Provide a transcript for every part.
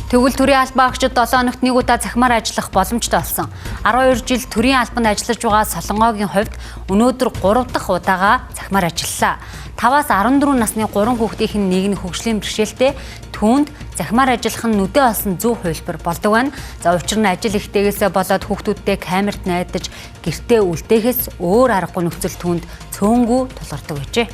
Тэгвэл төрийн албаагчид 7 хоногт нэг удаа цахимаар ажиллах боломжтой болсон. 12 жил төрийн албанд ажиллаж байгаа Солонгогийн хувьд өнөөдөр 3 дахь удаага цахимаар ажиллалаа. 5-аас 14 насны 3 хүүхдийн нэг нь хөгжлийн бэрхшээлтэй, түүнд цахимаар ажиллах нь нүдэ олсон зөв хувилбар болдог байна. За учир нь ажил ихтэйгээсээ болоод хүүхдүүдтэй камерт найдаж гэртээ үлдээхээс өөр аргагүй нөхцөл түүнд цөөнгүй тулгардаг байжээ.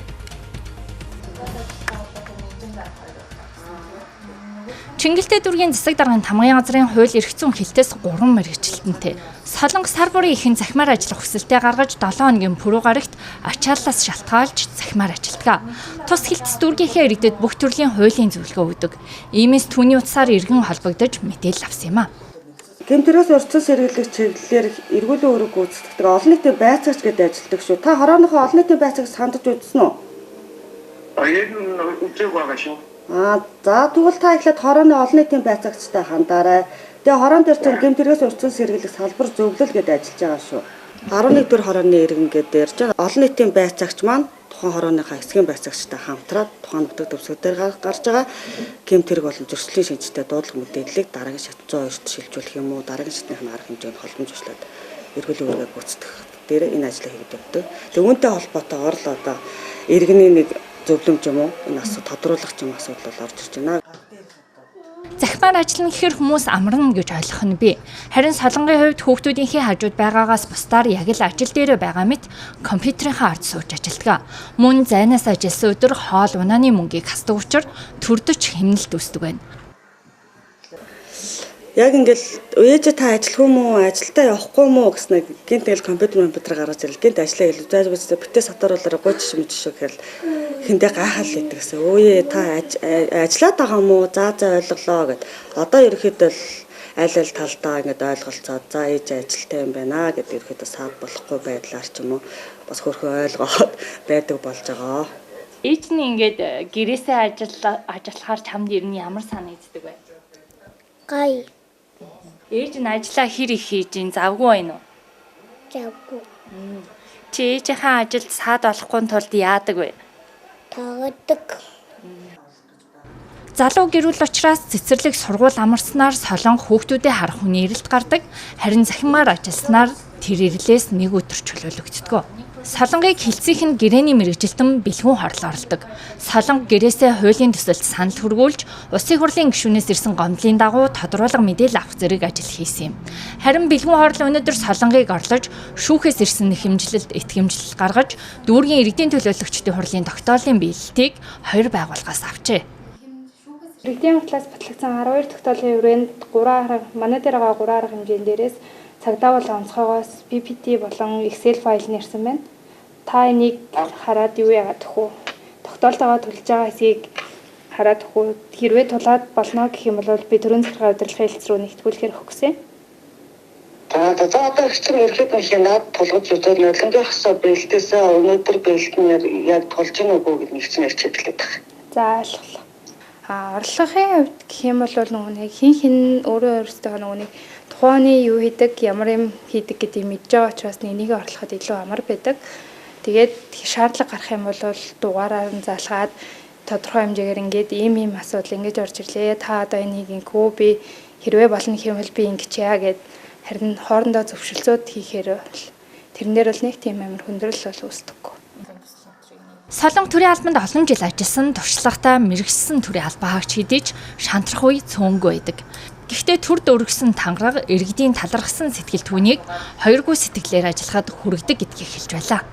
Чингэлтэй дүүргийн засаг даргын тамгын газрын хууль эрх зүйн хэлтээс 3 мэргэжилтэнтэй. Солонго сар бүрийн ихэнх цахимаар ажиллах хүсэлтээ гаргаж 7 хоногийн пүрэв гарагт ачааллаас шалтгаалж цахимаар ажилладаг. Тус хэлтэс дүүргийнхээ иргэдэд бүх төрлийн хуулийн зөвлөгөө өгдөг. Иймээс түүний утсаар иргэн холбогдож мэдээлэл авсан юм а. Гэмтэрээс урьдчилан сэргийлэх чиглэлээр эргүүлэн үүрэг гүйцэтгэдэг олон нийтийн байцаагч гэдэг ажилтдаг шүү. Та хорооныхоо олон нийтийн байцаагч хандаж үзсэн үү? Яг нь үзег байгаа шүү. За тэгвэл та эхлээд хорооны олон нийтийн байцаагчтай хандаарай. Тэгээ хорон дээр чинь гэмтэрээс урьдчилан сэргийлэх салбар зөвлөл гэдээ ажиллаж байгаа шүү. 11 дугаар хорооны иргэн гэдээ ярьж байгаа. Олон нийтийн байцаагч маань тухайн хорооныхаа эсгийн байцаагчтай хамтраад тухайн нутаг төвсгүүдээр гарч байгаа гэмтэрэг болон зөрчлийн шинжтэй дуудлага мэдээллийг дараагийн шат 102-т шилжүүлэх юм уу, дараагийн шатны арга хэмжээнд холбомжуулаад эргүүлэн үүргээ гүйцэтгэх дээр энэ ажлыг хийж өгдөг. Тэгээ үүнтэй холбоотойгоор л одоо иргэний нэг зөвлөмж юм уу энэ тодруулах юм асуудал орж ирж байна. Цахимаар ажиллана гэхээр хүмүүс амарна гэж ойлгох нь бий. Харин Солонгогийн хувьд хүүхдүүдийнхээ хажууд байгаагаас бусдаар яг л ажил дээр байгаа мэт компьютерийнхаа ард сууж ажилладаг. Мөн зайнаас ажилласан өдөр хоол унааны мөнгийг хасдаг учраас төрдөж хэмнэлт үүсдэг байна. Яг ингээл ээжээ та ажиллах юм уу, ажилдаа явахгүй юм уу гэснээр гинт тэгэл компьютер гаргаж ирэл гинт ажиллаа хэлв. Зайлшгүй битээ сатруулаараа гойч шимжшүү гэхэл хиндэ гайхал лээдэг гэсэн. Өөе та ажиллаад байгаа юм уу? За ойлголоо гэд. Одоо ерөөхдөө аль талдаа ингээд ойлголцоод за ээж ажилтай юм байна гэдэг ерөөхдөө саад болохгүй байдлаар ч юм уу бас хөрхөө ойлгоод байдаг болж байгаа. Ээж нь ингээд гэрээсээ ажиллахаар чамд ирнэ ямар санагддаг вэ? Гай. Ээж нь ажиллаа хэр их хийж ин завгүй байна уу? Завгүй. Чи ээжийнхээ ажилд саад болохгүй тулд яадаг вэ? Тагадаг. Залуу гэрүүл учраас цэцэрлэг сургууль амарснаар Солонго хүүхдүүдэд харах хүний эрэлт гардаг. Харин захимаар ажилласнаар тэр эрэлээс нэг өдөр чөлөөлөгддөг. Солонгыг хэлцийнх нь гэрээний мэргэжилтэн бэлгүүн хорол оролдог. Солонго гэрээсээ хуулийн төсөлд санал хүргүүлж, Улсын хурлын гишүүнээс ирсэн гомдлын дагуу тодорхойлох мэдээлэл авах зэрэг ажил хийсэн юм. Харин бэлгүүн хорол өнөөдөр Солонгыг орлож, шүүхээс ирсэн хэмжлэлд итгэмжлэл гаргаж, дүүргийн иргэдийн төлөөлөгчдийн хурлын тогтоолын биелэлтийг 2 байгууллагаас авчээ. Иргэдийн хурлаас батлагдсан 12 тогтоолын хүрээнд 3 арга манай дээр байгаа 3 арга хэмжээнд дээрээс цагдаа болон онцгойгоос PPT болон Excel файл нэрсэн байна. Та энийг хараад юу яагаад төхөө? Тогтоолтойгоо төлж байгаа хэсгийг хараад төхөө. Хэрвээ тулаад болно гэх юм бол би төрийн захиргаа удирдлагын хэлтс рүү нэгтгүүлэхээр хөгсөн. За одоо ихсэн ерхэд машинаад тулгаж үзэл нулимгийн хасаа бэлтээсээ өнөөдөр бэлтэнээр яг тулж гин үгүй гэж нэгсэн ярьж хэлээд байна. За ойлголоо. Орлогын хувьд гэх юм бол нөгөө хин өөрөө өөрсдөө нөгөө тухайны юу хийдэг, ямар юм хийдэг гэдгийг мэдж байгаа учраас нэгийг орлоход илүү амар байдаг. Тэгээд шаардлага гарах юм бол дугаараар нь залгаад тодорхой хэмжээгээр ингээд ийм асуудал ингэж орж ирлээ. Та одоо энийг ингэв би хэрвээ болно гэх юм бол би ингэчээ гэд харин хоорондоо зөвшөлтсөд хийхээр тэрэн дээр бол нэг тийм амар хүндрэл бол үүсдэггүй. Солонго төрийн албанд олон жил ажилласан туршлагатай мэргэжсэн төрийн албаагч хэдий ч шантрах үе цөөнгүй байдаг. Гэхдээ төр дөргсөн тангараг иргэдийн талархсан сэтгэл түүнийг хоёргүй сэтгэлээр ажиллахад хүргэдэг гэдгийг хэлж байлаа.